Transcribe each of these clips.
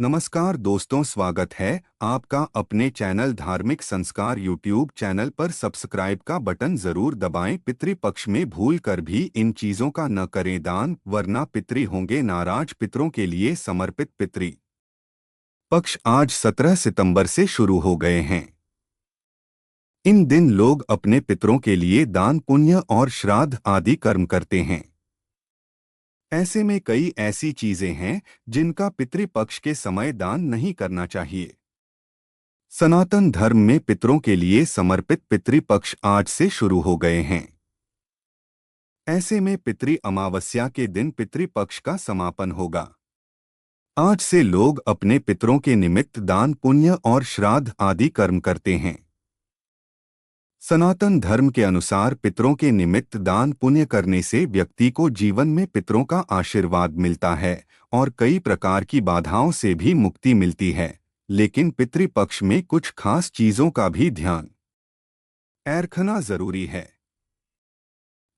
नमस्कार दोस्तों, स्वागत है आपका अपने चैनल धार्मिक संस्कार यूट्यूब चैनल पर। सब्सक्राइब का बटन जरूर दबाएं। पितृपक्ष में भूल कर भी इन चीजों का न करें दान, वरना पितृ होंगे नाराज। पितरों के लिए समर्पित पितृ पक्ष आज 17 सितंबर से शुरू हो गए हैं। इन दिन लोग अपने पितरों के लिए दान, पुण्य और श्राद्ध आदि कर्म करते हैं। ऐसे में कई ऐसी चीजें हैं जिनका पितृपक्ष के समय दान नहीं करना चाहिए। सनातन धर्म में पितरों के लिए समर्पित पितृपक्ष आज से शुरू हो गए हैं। ऐसे में पितृ अमावस्या के दिन पितृपक्ष का समापन होगा। आज से लोग अपने पितरों के निमित्त दान, पुण्य और श्राद्ध आदि कर्म करते हैं। सनातन धर्म के अनुसार पितरों के निमित्त दान पुण्य करने से व्यक्ति को जीवन में पितरों का आशीर्वाद मिलता है और कई प्रकार की बाधाओं से भी मुक्ति मिलती है। लेकिन पितृपक्ष में कुछ खास चीजों का भी ध्यान रखना जरूरी है,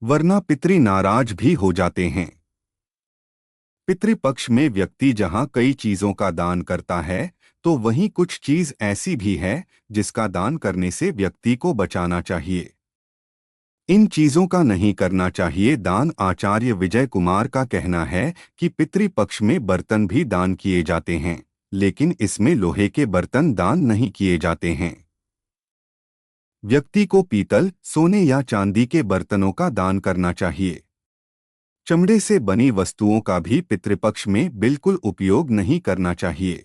वरना पितृ नाराज भी हो जाते हैं। पितृपक्ष में व्यक्ति जहां कई चीजों का दान करता है, तो वहीं कुछ चीज ऐसी भी है जिसका दान करने से व्यक्ति को बचाना चाहिए। इन चीजों का नहीं करना चाहिए दान। आचार्य विजय कुमार का कहना है कि पितृपक्ष में बर्तन भी दान किए जाते हैं, लेकिन इसमें लोहे के बर्तन दान नहीं किए जाते हैं। व्यक्ति को पीतल, सोने या चांदी के बर्तनों का दान करना चाहिए। चमड़े से बनी वस्तुओं का भी पितृपक्ष में बिल्कुल उपयोग नहीं करना चाहिए।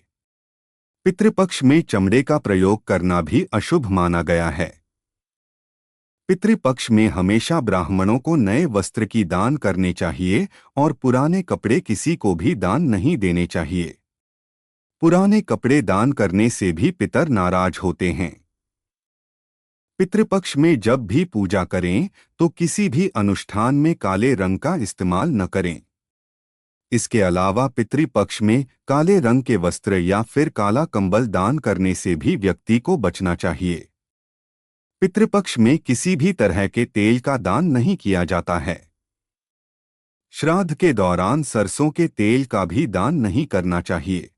पितृपक्ष में चमड़े का प्रयोग करना भी अशुभ माना गया है। पितृपक्ष में हमेशा ब्राह्मणों को नए वस्त्र की दान करने चाहिए और पुराने कपड़े किसी को भी दान नहीं देने चाहिए। पुराने कपड़े दान करने से भी पितर नाराज होते हैं। पितृपक्ष में जब भी पूजा करें तो किसी भी अनुष्ठान में काले रंग का इस्तेमाल न करें। इसके अलावा पितृपक्ष में काले रंग के वस्त्र या फिर काला कंबल दान करने से भी व्यक्ति को बचना चाहिए। पितृपक्ष में किसी भी तरह के तेल का दान नहीं किया जाता है। श्राद्ध के दौरान सरसों के तेल का भी दान नहीं करना चाहिए।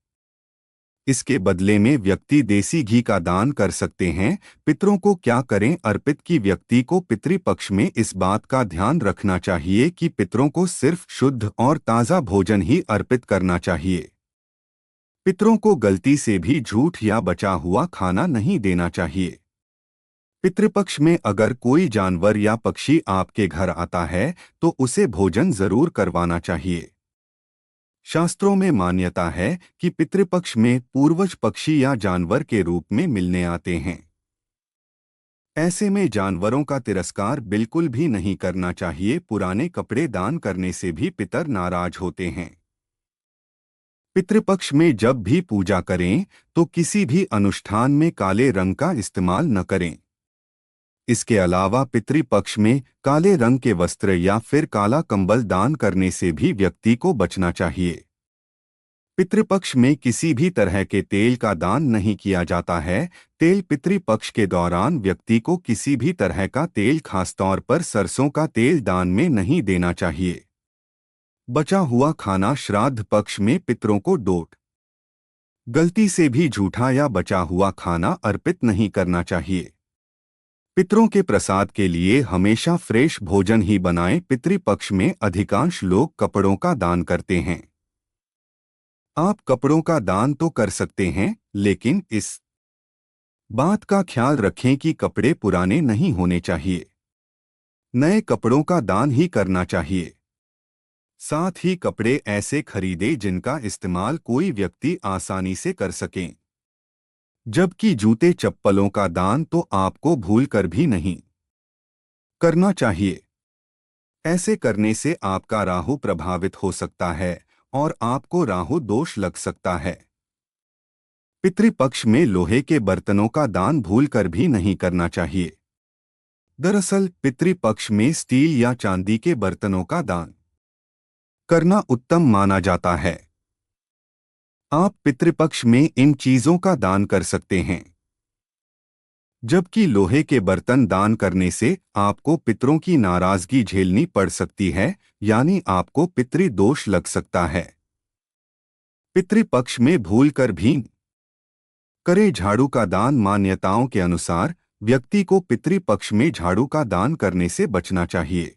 इसके बदले में व्यक्ति देसी घी का दान कर सकते हैं। पितरों को क्या करें अर्पित की व्यक्ति को पितृपक्ष में इस बात का ध्यान रखना चाहिए कि पितरों को सिर्फ शुद्ध और ताज़ा भोजन ही अर्पित करना चाहिए। पितरों को गलती से भी झूठ या बचा हुआ खाना नहीं देना चाहिए। पितृपक्ष में अगर कोई जानवर या पक्षी आपके घर आता है तो उसे भोजन जरूर करवाना चाहिए। शास्त्रों में मान्यता है कि पितृपक्ष में पूर्वज पक्षी या जानवर के रूप में मिलने आते हैं। ऐसे में जानवरों का तिरस्कार बिल्कुल भी नहीं करना चाहिए। पुराने कपड़े दान करने से भी पितर नाराज होते हैं। पितृपक्ष में जब भी पूजा करें तो किसी भी अनुष्ठान में काले रंग का इस्तेमाल न करें। इसके अलावा पितृपक्ष में काले रंग के वस्त्र या फिर काला कंबल दान करने से भी व्यक्ति को बचना चाहिए। पितृपक्ष में किसी भी तरह के तेल का दान नहीं किया जाता है। तेल पितृपक्ष के दौरान व्यक्ति को किसी भी तरह का तेल, खासतौर पर सरसों का तेल दान में नहीं देना चाहिए। बचा हुआ खाना श्राद्ध पक्ष में पितरों को गलती से भी झूठा या बचा हुआ खाना अर्पित नहीं करना चाहिए। पितरों के प्रसाद के लिए हमेशा फ्रेश भोजन ही बनाएं। पितृपक्ष में अधिकांश लोग कपड़ों का दान करते हैं। आप कपड़ों का दान तो कर सकते हैं, लेकिन इस बात का ख्याल रखें कि कपड़े पुराने नहीं होने चाहिए। नए कपड़ों का दान ही करना चाहिए। साथ ही कपड़े ऐसे खरीदें जिनका इस्तेमाल कोई व्यक्ति आसानी से कर सकें। जबकि जूते चप्पलों का दान तो आपको भूलकर भी नहीं करना चाहिए। ऐसे करने से आपका राहु प्रभावित हो सकता है और आपको राहु दोष लग सकता है। पितृपक्ष में लोहे के बर्तनों का दान भूलकर भी नहीं करना चाहिए। दरअसल पितृपक्ष में स्टील या चांदी के बर्तनों का दान करना उत्तम माना जाता है। आप पितृपक्ष में इन चीजों का दान कर सकते हैं। जबकि लोहे के बर्तन दान करने से आपको पितरों की नाराजगी झेलनी पड़ सकती है, यानी आपको पितृदोष लग सकता है। पितृपक्ष में भूलकर भी करे झाड़ू का दान। मान्यताओं के अनुसार व्यक्ति को पितृपक्ष में झाड़ू का दान करने से बचना चाहिए।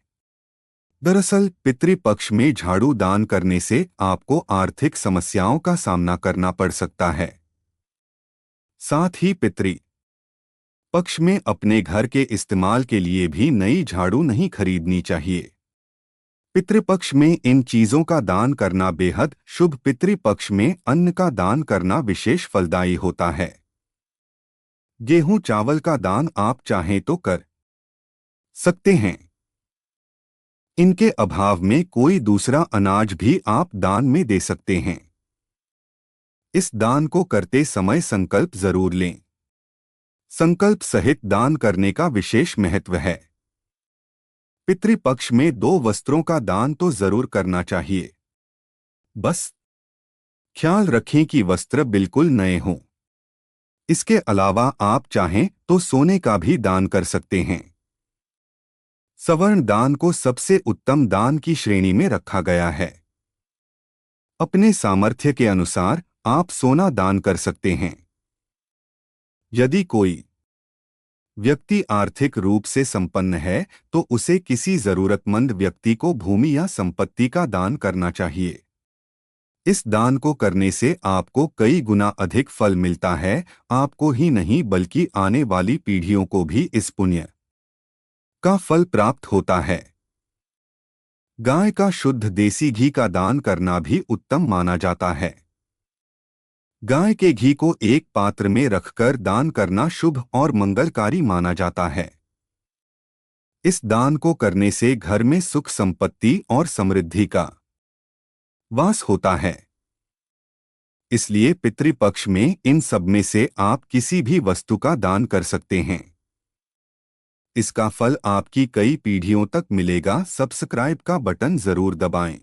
दरअसल पितृपक्ष में झाड़ू दान करने से आपको आर्थिक समस्याओं का सामना करना पड़ सकता है। साथ ही पितृ पक्ष में अपने घर के इस्तेमाल के लिए भी नई झाड़ू नहीं खरीदनी चाहिए। पितृपक्ष में इन चीजों का दान करना बेहद शुभ। पितृपक्ष में अन्न का दान करना विशेष फलदायी होता है। गेहूं चावल का दान आप चाहें तो कर सकते हैं। इनके अभाव में कोई दूसरा अनाज भी आप दान में दे सकते हैं। इस दान को करते समय संकल्प जरूर लें। संकल्प सहित दान करने का विशेष महत्व है। पितृपक्ष में 2 वस्त्रों का दान तो जरूर करना चाहिए। बस ख्याल रखें कि वस्त्र बिल्कुल नए हों। इसके अलावा आप चाहें तो सोने का भी दान कर सकते हैं। सवर्ण दान को सबसे उत्तम दान की श्रेणी में रखा गया है। अपने सामर्थ्य के अनुसार आप सोना दान कर सकते हैं। यदि कोई व्यक्ति आर्थिक रूप से संपन्न है तो उसे किसी जरूरतमंद व्यक्ति को भूमि या संपत्ति का दान करना चाहिए। इस दान को करने से आपको कई गुना अधिक फल मिलता है। आपको ही नहीं बल्कि आने वाली पीढ़ियों को भी इस पुण्य का फल प्राप्त होता है। गाय का शुद्ध देसी घी का दान करना भी उत्तम माना जाता है। गाय के घी को एक पात्र में रखकर दान करना शुभ और मंगलकारी माना जाता है। इस दान को करने से घर में सुख संपत्ति और समृद्धि का वास होता है। इसलिए पितृपक्ष में इन सब में से आप किसी भी वस्तु का दान कर सकते हैं। इसका फल आपकी कई पीढ़ियों तक मिलेगा। सब्सक्राइब का बटन जरूर दबाएं।